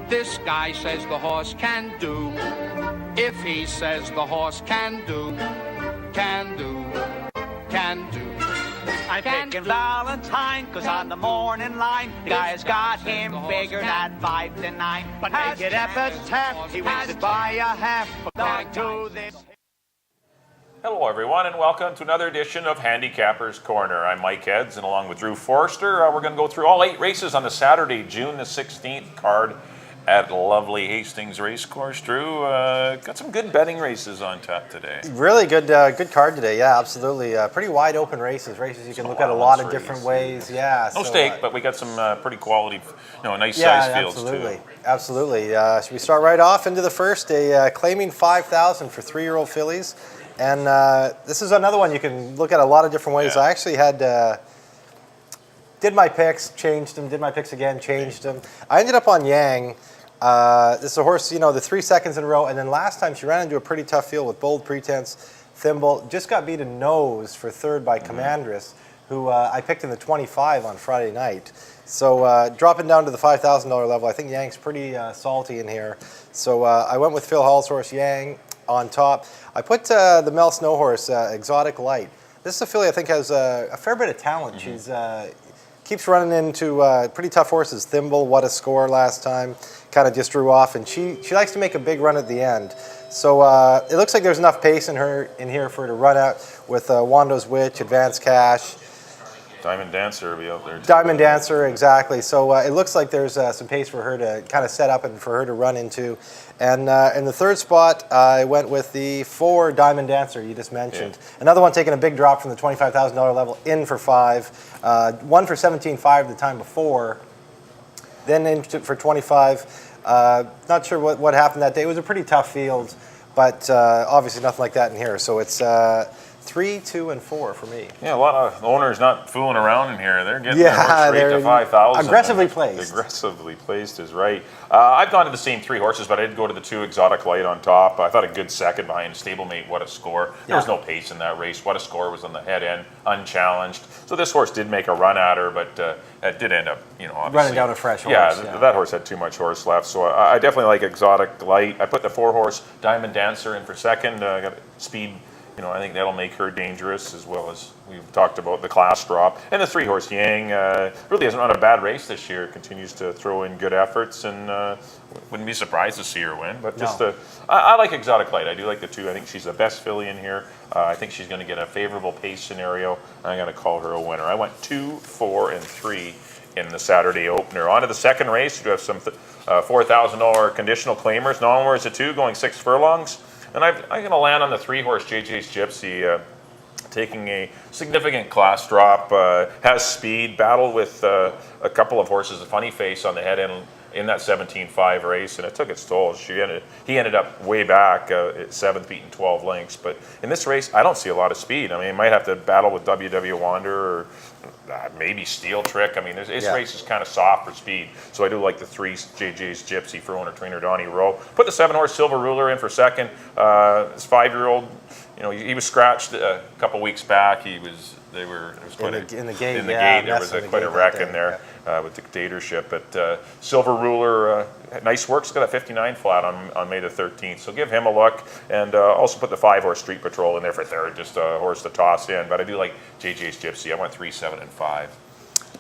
This guy says the horse can do. If he says the horse can do, can do, can do. I'm picking Valentine, cause on the morning line, the guy's got him figured at 5 to 9. But make it epitaph, he wins it by a half. But to this. Hello everyone and welcome to another edition of Handicappers Corner. I'm Mike Heads and along with Drew Forster, we're going to go through all 8 races on the Saturday, June the 16th card at lovely Hastings Racecourse. Drew, got some good betting races on tap today. Really good card today, yeah, absolutely. Pretty wide open races you can look at a lot of different ways. Yeah, no stake, but we got some pretty quality, nice size fields too. Absolutely. Should we start right off into the first? Claiming 5,000 for 3-year-old fillies. And this is another one you can look at a lot of different ways. Yeah. I actually had, did my picks, changed them, did my picks again, changed them. I ended up on Yang. This is a horse, the 3 seconds in a row. And then last time she ran into a pretty tough field with Bold Pretense, Thimble. Just got beat a nose for third by Commandress, who I picked in the 25 on Friday night. So dropping down to the $5,000 level, I think Yang's pretty salty in here. So I went with Phil Hall's horse, Yang, on top. I put the Mel Snow horse, Exotic Light. This is a filly I think has a fair bit of talent. She's keeps running into pretty tough horses. Thimble, what a score last time. Kind of just drew off, and she likes to make a big run at the end. So it looks like there's enough pace in here for her to run out with Wando's Witch, Advanced Cash. Diamond Dancer will be out there too. Diamond Dancer, exactly. So it looks like there's some pace for her to kind of set up and for her to run into. And in the third spot, I went with the 4 Diamond Dancer you just mentioned. Yeah. Another one taking a big drop from the $25,000 level, in for 5. One for 17.5 the time before, then in for 25. Not sure what happened that day. It was a pretty tough field, but obviously nothing like that in here. So it's 3, 2, and 4 for me. Yeah, a lot of owners not fooling around in here. They're getting straight to 5,000. Aggressively placed. Aggressively placed is right. I've gone to the same 3 horses, but I did go to the 2 Exotic Light on top. I thought a good second behind Stablemate, What a Score. There was no pace in that race. What a Score was on the head end, unchallenged. So this horse did make a run at her, but it did end up, obviously running down a fresh horse. Yeah, that horse had too much horse left. So I definitely like Exotic Light. I put the 4 horse Diamond Dancer in for second. Got speed. I think that'll make her dangerous, as well as we've talked about the class drop. And the 3 horse Yang really hasn't run a bad race this year. Continues to throw in good efforts, and wouldn't be surprised to see her win. But I like Exotic Light. I do like the 2. I think she's the best filly in here. I think she's going to get a favorable pace scenario. I'm going to call her a winner. I went 2, 4, and 3 in the Saturday opener. On to the second race. We have some $4,000 conditional claimers. Non-winners at 2, going 6 furlongs. And I'm going to land on the 3 horse JJ's Gypsy, taking a significant class drop, has speed, battled with a couple of horses, a funny face on the head end in that 17.5 race, and it took its toll. He ended up way back at 7th, beating 12 lengths. But in this race, I don't see a lot of speed. I mean, he might have to battle with WW Wander or maybe Steel Trick. I mean, this race is kind of soft for speed. So I do like the 3 JJ's Gypsy for owner-trainer Donnie Rowe. Put the 7 horse Silver Ruler in for second. This 5-year-old, he was scratched a couple weeks back. It was quite in the gate. There was quite a wreck in there with dictatorship. But Silver Ruler, nice work. He's got a 59 flat on May the 13th. So give him a look. And also put the 5 horse Street Patrol in there for third, just a horse to toss in. But I do like JJ's Gypsy. I went 3, 7, and 5.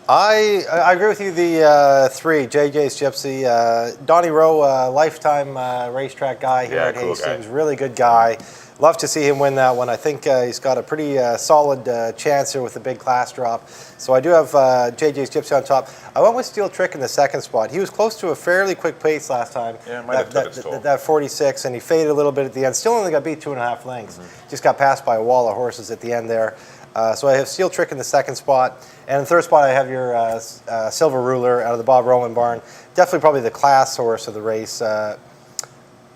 I agree with you. The 3 JJ's Gypsy, Donnie Rowe, lifetime racetrack guy here at Hastings. Guy. Really good guy. Love to see him win that one. I think he's got a pretty solid chance here with the big class drop. So I do have JJ's Gypsy on top. I went with Steel Trick in the second spot. He was close to a fairly quick pace last time. Yeah, might have took its toll. That 46, and he faded a little bit at the end. Still only got beat 2.5 lengths. Just got passed by a wall of horses at the end there. So I have Steel Trick in the second spot. And in the third spot, I have your Silver Ruler out of the Bob Roman barn. Definitely probably the class horse of the race.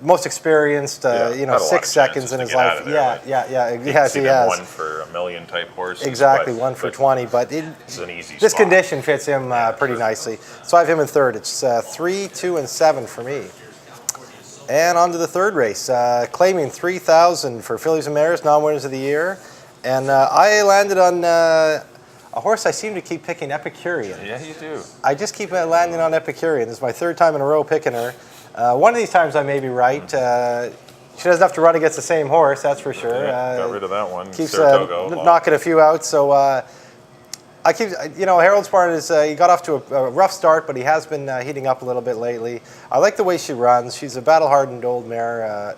Most experienced, 6 seconds in his life. Yes, he has. 1 for $1 million type horse. Exactly, 1 for 20. But it's an easy this spot. Condition fits him pretty nicely. So I have him in third. It's 3, 2, and 7 for me. And on to the third race, claiming 3,000 for fillies and mares, non-winners of the year. And I landed on a horse I seem to keep picking, Epicurean. Yeah, you do. I just keep landing on Epicurean. This is my 3rd time in a row picking her. One of these times I may be right. She doesn't have to run against the same horse, that's for sure. Yeah, got rid of that one. Keeps Saratoga, knocking a few out. So I keep, Harold's Barn is he got off to a rough start, but he has been heating up a little bit lately. I like the way she runs. She's a battle-hardened old mare.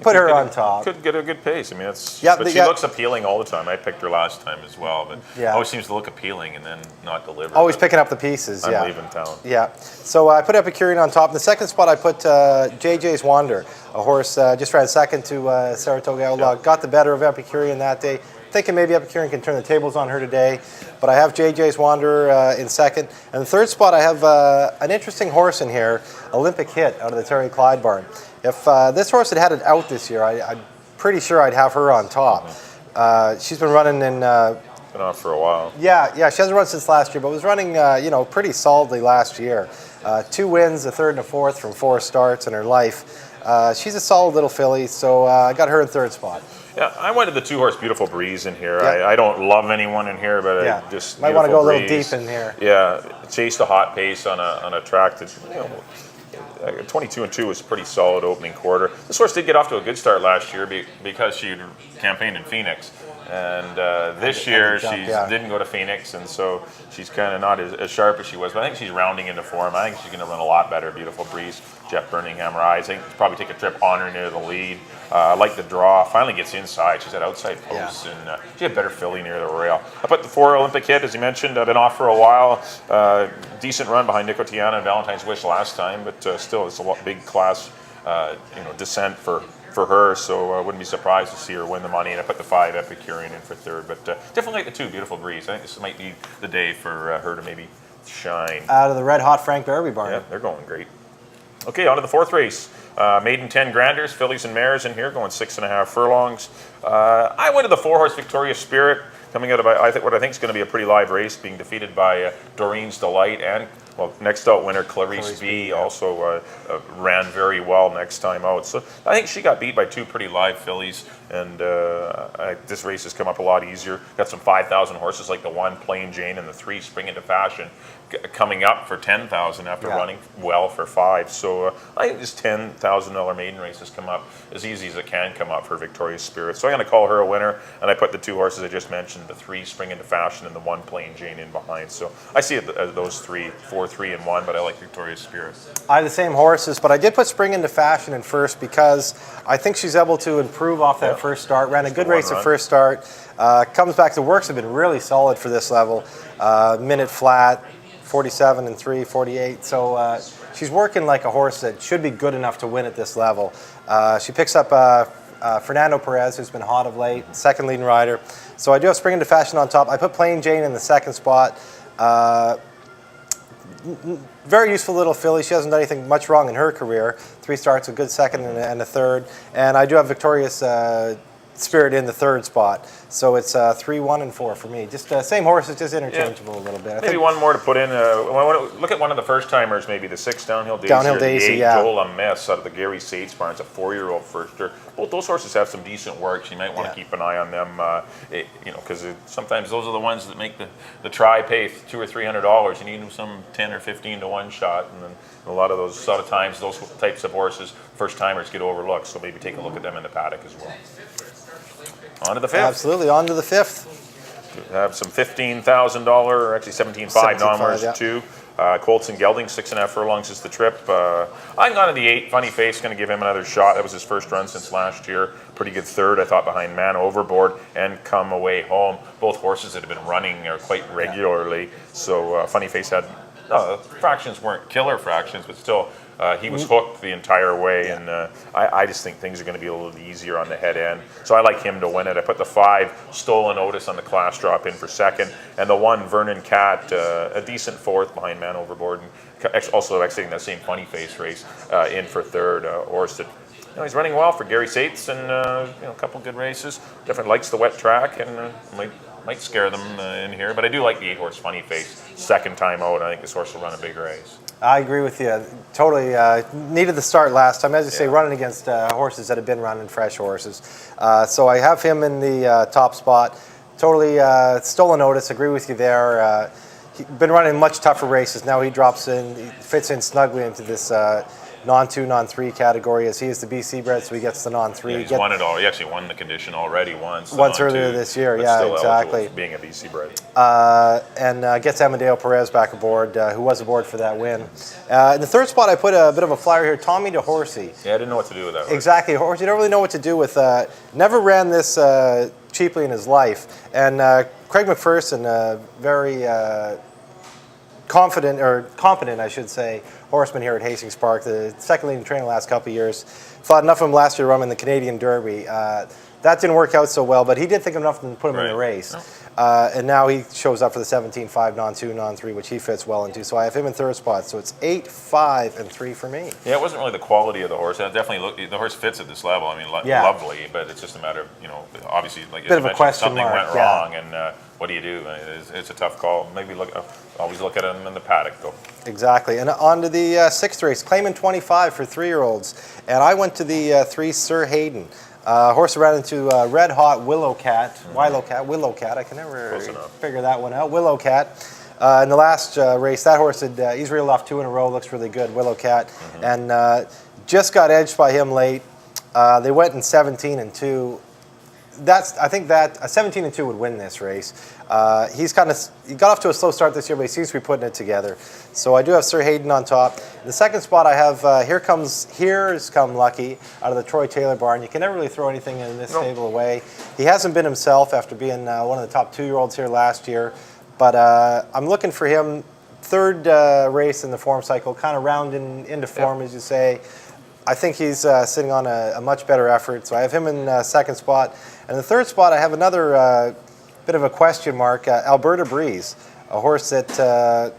Put her on top. Could get a good pace. I mean, it's. Yeah, but she looks appealing all the time. I picked her last time as well, but always seems to look appealing and then not deliver. Always picking up the pieces. I'm leaving town. Yeah. So I put Epicurean on top. In the second spot, I put JJ's Wander, a horse just ran second to Saratoga Outlaw. Got the better of Epicurean that day. Thinking maybe Epicurean can turn the tables on her today, but I have JJ's Wanderer in second. And the third spot, I have an interesting horse in here, Olympic Hit, out of the Terry Clyde barn. If this horse had it out this year, I'm pretty sure I'd have her on top. She's been running in... been off for a while. Yeah, she hasn't run since last year, but was running, pretty solidly last year. 2 wins, a 3rd and a 4th from 4 starts in her life. She's a solid little filly, so I got her in 3rd spot. Yeah, I went to the 2-horse Beautiful Breeze in here. I don't love anyone in here, but I just might want to go a little Breeze. deep in here. Yeah, chased a hot pace on a track that 22-2 was a pretty solid opening quarter. This horse did get off to a good start last year because she campaigned in Phoenix, and this year she didn't go to Phoenix, and so she's kind of not as sharp as she was. But I think she's rounding into form. I think she's going to run a lot better. Beautiful Breeze, Jeff Birmingham Rise. I think she'll probably take a trip on her near the lead. I like the draw. Finally gets inside. She's at outside posts, and she had better filly near the rail. I put the 4 Olympic Hit, as you mentioned. I've been off for a while. Decent run behind Nicotiana and Valentine's Wish last time, but still, it's a big class, descent for her. So I wouldn't be surprised to see her win the money. And I put the 5 Epicurean in for 3rd, but definitely like the 2 Beautiful Breeze. I think this might be the day for her to maybe shine. Out of the red hot Frank Derby barn. Yeah, they're going great. Okay, on to the 4th race. Maiden 10 Granders, fillies and mares in here, going 6.5 furlongs. I went to the 4-horse Victorious Spirit, coming out of what I think is going to be a pretty live race, being defeated by Doreen's Delight and next out winner Clarice B also ran very well next time out. So I think she got beat by 2 pretty live fillies, and this race has come up a lot easier. Got some 5,000 horses like the 1 Plain Jane and the 3 Spring Into Fashion coming up for 10,000 after running well for 5. So I think this $10,000 maiden race has come up as easy as it can come up for Victoria's Spirit. So I'm going to call her a winner, and I put the 2 horses I just mentioned, the 3 Spring Into Fashion and the 1 Plain Jane in behind. So I see it as those 3, 4, 3, and 1, but I like Victoria's Spirit. I have the same horses, but I did put Spring Into Fashion in first because I think she's able to improve off that first start. Ran a good race at first start. Comes back. The works have been really solid for this level. Minute flat, 47 and 3, 48. So she's working like a horse that should be good enough to win at this level. She picks up Fernando Perez, who's been hot of late, 2nd leading rider. So I do have Spring Into Fashion on top. I put Plain Jane in the 2nd spot. Very useful little filly. She hasn't done anything much wrong in her career. 3 starts, a good 2nd and a 3rd. And I do have Victorious Spirit in the 3rd spot. So it's 3, 1, and 4 for me. Just same horses, just interchangeable a little bit. Maybe one more to put in. Look at one of the first timers, maybe the 6 Downhill Daisy. Downhill or Daisy, the 8 yeah. Joel Amiss out of the Gary Sates barn. It's a 4-year-old firster. Both those horses have some decent work. So you might want to keep an eye on them. Because sometimes those are the ones that make the try pay $200 or $300. You need some 10 or 15 to 1 shot, and then a lot of times those types of horses, first timers, get overlooked. So maybe take a look at them in the paddock as well. On to the 5th. Absolutely, on to the 5th. Have some $15,000, or actually $17,500 non-winners too. Colts and Gelding, 6.5 furlongs is the trip. I'm going to the 8. Funny Face, going to give him another shot. That was his first run since last year. Pretty good 3rd, I thought, behind Man Overboard and Come Away Home. Both horses that have been running quite regularly. So Funny Face had fractions weren't killer fractions, but still. He was hooked the entire way, and I just think things are going to be a little easier on the head end. So I like him to win it. I put the 5 Stolen Otis on the class drop in for 2nd, and the 1 Vernon Cat, a decent 4th behind Man Overboard, and also exiting that same Funny Face race in for 3rd. Horse that he's running well for Gary Sates, and a couple good races. Definitely likes the wet track, and might scare them in here. But I do like the 8-horse Funny Face 2nd time out. I think this horse will run a big race. I agree with you. Totally needed the start last time. As you say, running against horses that have been running, fresh horses. So I have him in the top spot. totally stolen notice. Agree with you there. He's been running much tougher races. Now he drops in, he fits in snugly into this non-2, non-3 category, as he is the BC bred, so he gets the non-3. Yeah, he's won it all. He actually won the condition already once. Once earlier this year, yeah, still exactly. Being a BC bred. And gets Amadeo Perez back aboard, who was aboard for that win. In the third spot, I put a bit of a flyer here, Tommy de Horsey. Yeah, I didn't know what to do with that. Exactly, Horsey, you don't really know what to do with. Never ran this cheaply in his life, and Craig McPherson, very confident, or competent, I should say, horseman here at Hastings Park, the second leading trainer the last couple of years. Thought enough of him last year to run him in the Canadian Derby. That didn't work out so well, but he did think enough to put him in the race. And now he shows up for the 17-5 non-2, non-3, which he fits well into. So I have him in third spot. So it's 8, 5, and 3 for me. Yeah, it wasn't really the quality of the horse. It definitely the horse fits at this level. I mean, lovely, but it's just a matter of, obviously, like bit of a question something mark, went wrong, and what do you do? It's a tough call. Maybe always look at him in the paddock, though. Exactly. And on to the sixth race, Claimant 25 for 3-year-olds. And I went to the 3 Sir Hayden. Horse ran into Red Hot Willow Cat, Willow Cat. I can never figure that one out. Willow Cat. In the last race, that horse he's reeled off 2 in a row. Looks really good, Willow Cat, and just got edged by him late. They went in 17-2. I think that a 17-2 would win this race. He got off to a slow start this year, but he seems to be putting it together. So I do have Sir Hayden on top. In the second spot, I have Here's Come Lucky out of the Troy Taylor barn. You can never really throw anything in this stable away. He hasn't been himself after being one of the top 2-year-olds here last year, but I'm looking for him. Third race in the form cycle, kind of rounding into form, as you say. I think he's sitting on a much better effort, so I have him in second spot. And the third spot, I have another bit of a question mark, Alberta Breeze, a horse that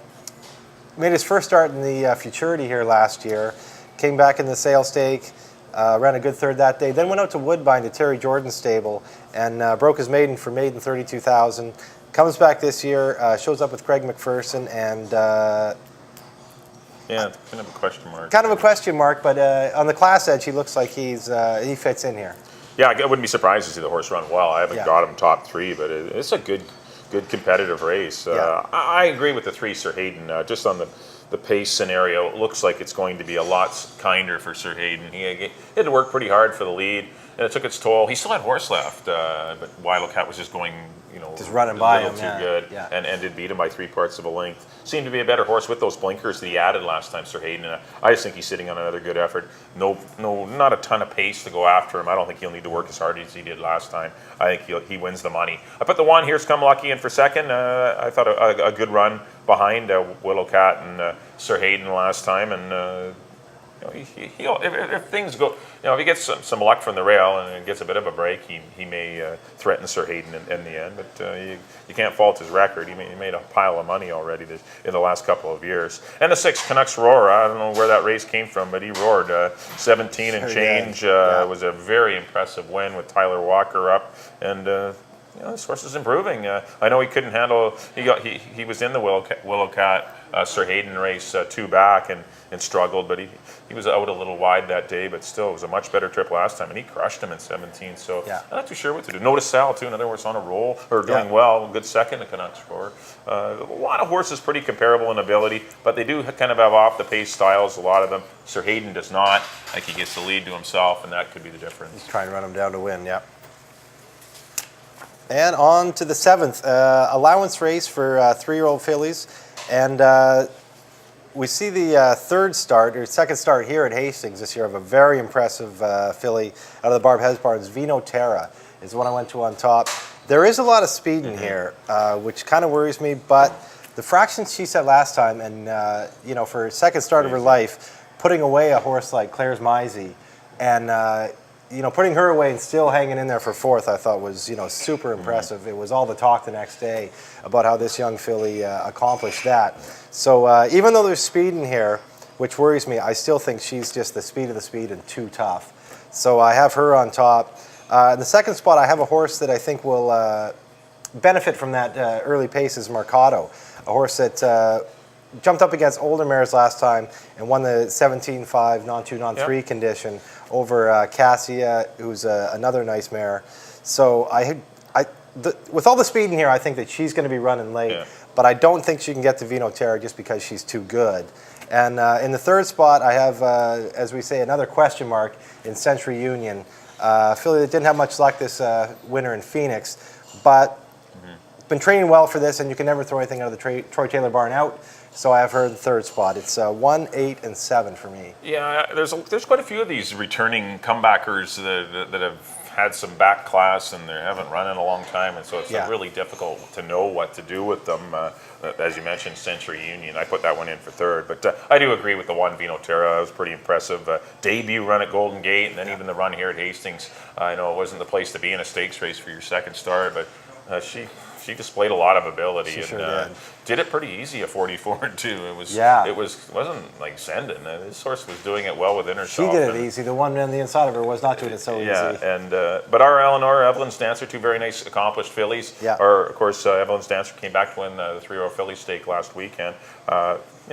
made his first start in the Futurity here last year, came back in the Sale Stake, ran a good third that day, then went out to Woodbine to Terry Jordan's stable and broke his maiden for maiden 32,000. Comes back this year, shows up with Craig McPherson, and yeah, it's kind of a question mark. Kind of a question mark, but on the class edge, he looks like he fits in here. Yeah, I wouldn't be surprised to see the horse run well. I haven't got him top 3, but it's a good competitive race. I agree with the 3 Sir Hayden. Just on the pace scenario, it looks like it's going to be a lot kinder for Sir Hayden. He had to work pretty hard for the lead, and it took its toll. He still had horse left, but Wildcat was just going, just running by him, too good, and did beat him by 3 parts of a length. Seemed to be a better horse with those blinkers that he added last time, Sir Hayden. And I just think he's sitting on another good effort. No, not a ton of pace to go after him. I don't think he'll need to work as hard as he did last time. I think he wins the money. I put the 1 Here's Come Lucky in for second. I thought a good run behind Willow Cat and Sir Hayden last time, and if things go, if he gets some luck from the rail and gets a bit of a break, he may threaten Sir Hayden in the end. But you can't fault his record. He made a pile of money already in the last couple of years. And the 6 Canucks Roar. I don't know where that race came from, but he roared 17 and change. Was a very impressive win with Tyler Walker up, and this horse is improving. I know he couldn't handle. He was in the Willow Cat Sir Hayden race 2 back and struggled, but he was out a little wide that day, but still it was a much better trip last time, and he crushed him in 17. So I'm not too sure what to do. Notice Sal too, another horse on a roll or doing well, good second the Canucks score. A lot of horses pretty comparable in ability, but they do kind of have off the pace styles. A lot of them. Sir Hayden does not. Like he gets the lead to himself, and that could be the difference. He's trying to run him down to win. Yeah. And on to the 7th allowance race for 3-year-old fillies, and we see the second start here at Hastings this year of a very impressive filly out of the Barb Hez barns. Vino Terra is the one I went to on top. There is a lot of speed in here, which kind of worries me, but the fractions she set last time, and for a second start of her life, putting away a horse like Claire's Misey, and putting her away and still hanging in there for 4th, I thought was, super impressive. It was all the talk the next day about how this young filly accomplished that. So even though there's speed in here, which worries me, I still think she's just the speed of the speed and too tough. So I have her on top. In the second spot, I have a horse that I think will benefit from that early pace is Mercado, a horse that jumped up against older mares last time and won the 17-5 non-2, non-3 condition over Cassia, who's another nice mare. So with all the speed in here, I think that she's going to be running late. Yeah. But I don't think she can get to Vino Terra just because she's too good. And in the third spot, I have, as we say, another question mark in Century Union. Filly that didn't have much luck this winter in Phoenix, but been training well for this, and you can never throw anything out of the Troy Taylor barn out. So I have her in the third spot. It's 1, 8, and 7 for me. Yeah, there's quite a few of these returning comebackers that have had some back class and they haven't run in a long time, and so it's really difficult to know what to do with them. As you mentioned, Century Union, I put that one in for third, but I do agree with the one Vino Terra. It was pretty impressive. Debut run at Golden Gate, and then even the run here at Hastings. I know it wasn't the place to be in a stakes race for your second start, but she displayed a lot of ability. She and sure did it pretty easy at 44 too. It wasn't like sending. This horse was doing it well within herself. She did it easy. The one on the inside of her was not doing it so easy. And but our Eleanor, Evelyn's Dancer, two very nice accomplished fillies. Yeah. Of course, Evelyn's Dancer came back to win the 3-year-old filly stake last weekend.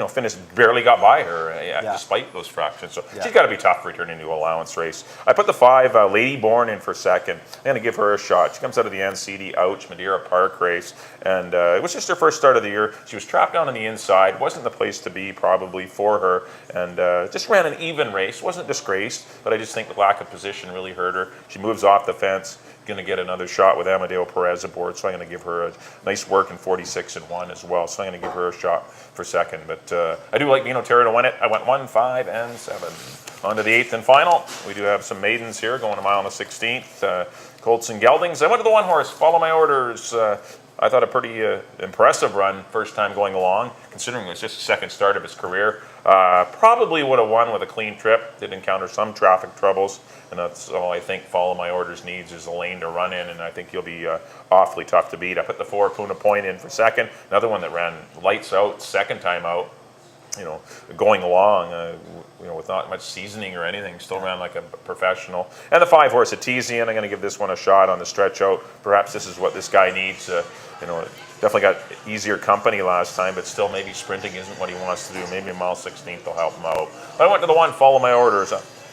Finished barely got by her despite those fractions. So she's got to be tough returning to allowance race. I put the 5 Lady Born in for second. I'm going to give her a shot. She comes out of the NCD Ouch Madeira Park race, and it was just her first start of the year. She was trapped down on the inside. Wasn't the place to be probably for her, and just ran an even race. Wasn't disgraced, but I just think the lack of position really hurt her. She moves off the fence. Going to get another shot with Amadeo Perez aboard, so I'm going to give her a nice work in 46 and 1 as well. So I'm going to give her a shot for second. But I do like Vino Terra to win it. I went 1, 5, and 7. On to the 8th and final. We do have some maidens here going a mile on the 16th. Colts and Geldings. I went to the one horse. Follow My Orders. I thought a pretty impressive run, first time going along, considering it was just the second start of his career. Probably would have won with a clean trip. Did encounter some traffic troubles, and that's all I think Follow My Orders needs is a lane to run in, and I think he'll be awfully tough to beat. I put the 4 Puna Point in for second. Another one that ran lights out, second time out. Going along, with not much seasoning or anything, still ran like a professional. And the 5 horse Artesian, I'm going to give this one a shot on the stretch out. Perhaps this is what this guy needs. Definitely got easier company last time, but still maybe sprinting isn't what he wants to do. Maybe a mile 16th will help him out. But I went to the 1, Follow My Orders.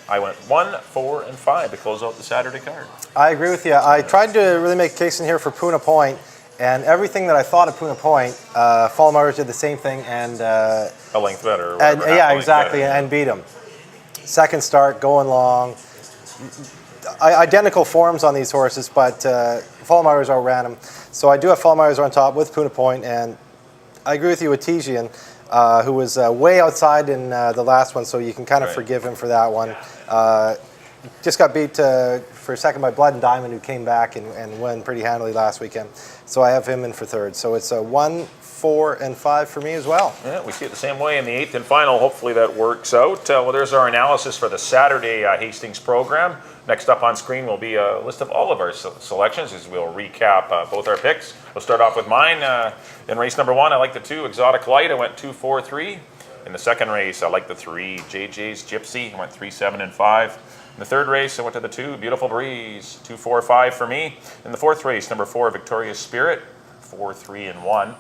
I went 1, 4, and 5 to close out the Saturday card. I agree with you. I tried to really make a case in here for Puna Point. And everything that I thought of Puna Point, Follow My Orders did the same thing, and a length better. And, exactly, and beat him. Second start, going long. Identical forms on these horses, but Follow My Orders outran him. So I do have Follow My Orders on top with Puna Point, and I agree with you with Tijian, who was way outside in the last one, so you can kind of forgive him for that one. Just got beat for second by Blood and Diamond, who came back and won pretty handily last weekend. So I have him in for third. So it's a 1, 4, and 5 for me as well. Yeah, we see it the same way in the 8th and final. Hopefully that works out. Well, there's our analysis for the Saturday Hastings program. Next up on screen will be a list of all of our selections as we'll recap both our picks. We'll start off with mine. In race number 1, I like the 2, Exotic Light. I went 2, 4, 3. In the second race, I like the 3, JJ's Gypsy. I went 3, 7, and 5. In the third race, I went to the 2, Beautiful Breeze, 2, 4, 5 for me. In the fourth race, number 4, Victorious Spirit, 4, 3, and 1.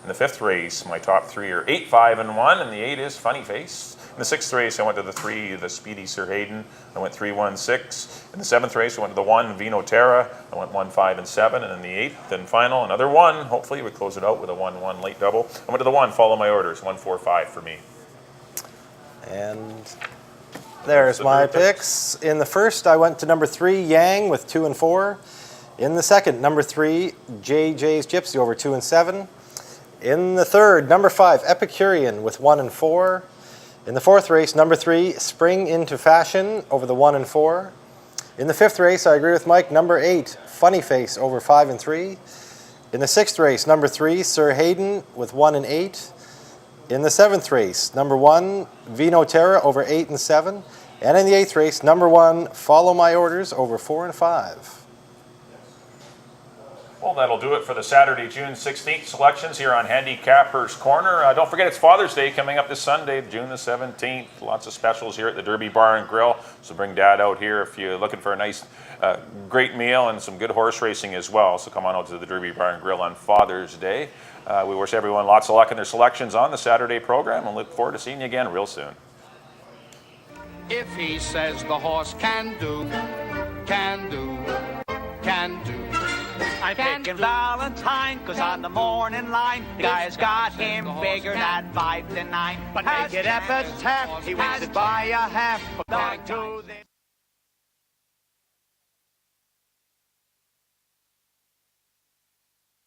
In the fifth race, my top 3 are 8, 5, and 1, and the 8 is Funny Face. In the sixth race, I went to the 3, the Speedy Sir Hayden. I went 3, 1, 6. In the seventh race, I went to the 1, Vino Terra. I went 1, 5, and 7. And in the 8th and final, another 1. Hopefully, we close it out with a 1, 1 late double. I went to the 1, Follow My Orders, 1, 4, 5 for me. And there's my picks. In the first, I went to number 3, Yang, with 2 and 4. In the second, number 3, JJ's Gypsy, over 2 and 7. In the third, number 5, Epicurean, with 1 and 4. In the fourth race, number 3, Spring Into Fashion, over the 1 and 4. In the fifth race, I agree with Mike, number 8, Funny Face, over 5 and 3. In the sixth race, number 3, Sir Hayden, with 1 and 8. In the seventh race, number 1, Vino Terra, over 8 and 7. And in the eighth race, number 1, Follow My Orders, over 4 and 5. Well, that'll do it for the Saturday, June 16th selections here on Handicappers Corner. Don't forget, it's Father's Day coming up this Sunday, June the 17th. Lots of specials here at the Derby Bar and Grill. So bring Dad out here if you're looking for a nice, great meal and some good horse racing as well. So come on out to the Derby Bar and Grill on Father's Day. We wish everyone lots of luck in their selections on the Saturday program and look forward to seeing you again real soon. If he says the horse can do, can do, can do. I'm picking Valentine, cause on the morning line, the guy's got him figured at 5 to 9. But make it epitaph, he wins it by a half. According to this.